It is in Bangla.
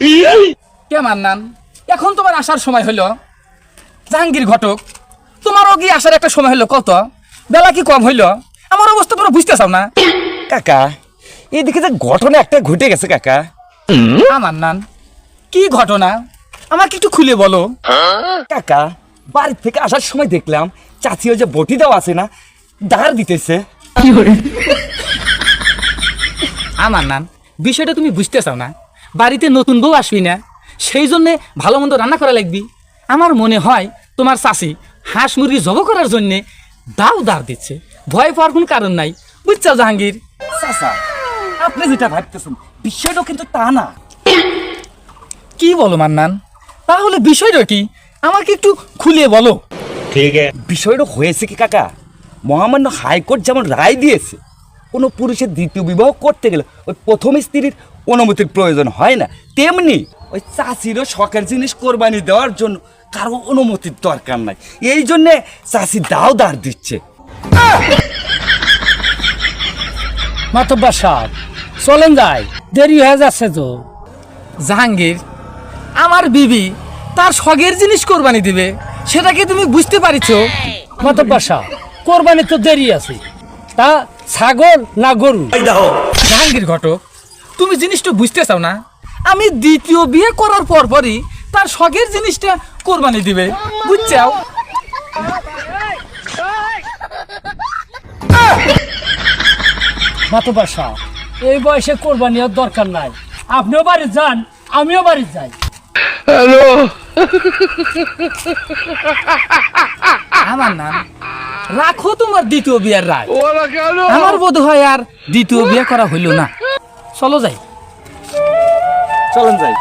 কে মান্নান, এখন তোমার আসার সময় হলো। জাহাঙ্গীর ঘটক, তোমারও কি আসার একটা সময় হলো? কত বেলা কি কম হইলো? আমার অবস্থা পুরো বুঝতে চাও না কাকা। এদিকে যে ঘটনা একটা ঘটে গেছে কাকা। মান্নান, কি ঘটনা আমাকে একটু খুলে বলো। কাকা, বাড়ি থেকে আসার সময় দেখলাম চাচি ওই যে বটি দেওয়া আছে না, ধার দিতেছে। মান্নান, বিষয়টা তুমি বুঝতে চাও না? বাড়িতে নতুন বউ আসবি না, সেই জন্যে ভালো মন্দ রান্না করা লাগবি। আমার মনে হয় তোমার চাচি হাঁস মুরগি জব করার জন্যে দাও ধার দিচ্ছে। ভয় পাওয়ার কোনো কারণ নাই, বুঝছো জাহাঙ্গীর? চাচা, আপনি যেটা ভাবতেছেন বিষয়টা কিন্তু তা না। কি বলো মান্নান? তাহলে বিষয়টা কি আমাকে একটু খুলে বলো। বিষয়টা হয়েছে কি কাকা, মহামান্য হাইকোর্ট যেমন রায় দিয়েছে কোনো পুরুষের দ্বিতীয় বিবাহ করতে গেলে ওই প্রথম স্ত্রীর অনুমতির প্রয়োজন হয় না, তেমনি ওই চাষিরও শখের জিনিস কোরবানি দেওয়ার জন্য কারো অনুমতির দরকার নাই। এই জন্যে চাষি দাও ধার দিচ্ছে। মাতব্বর সাহেব, চলেন যাই, দেরি হয়ে যাচ্ছে তো। জাহাঙ্গীর, আমার বিবি তার শখের জিনিস কোরবানি দিবে, সেটা কি তুমি বুঝতে পারিছো? মাতব্বর সাহেব, কোরবানি তো দেরি আছে, তা ছাগল না গরু? জাহাঙ্গীর ঘটক, তুমি জিনিসটা বুঝতে চাও না? আমি দ্বিতীয় বিয়ে করার পরই তার শখের জিনিসটা কোরবানি দিবে, বুঝছাও? মাতব্বর সাহেব, এই বয়সে কোরবানি আর দরকার নাই। আপনিও বাড়ি যান, আমিও বাড়ি যাই। আমার নাম রাখো তোমার দ্বিতীয় বিয়ের রায়। আমার বোধ হয় আর দ্বিতীয় বিয়ে করা হইল না। চলো যাই। চলেন যাই।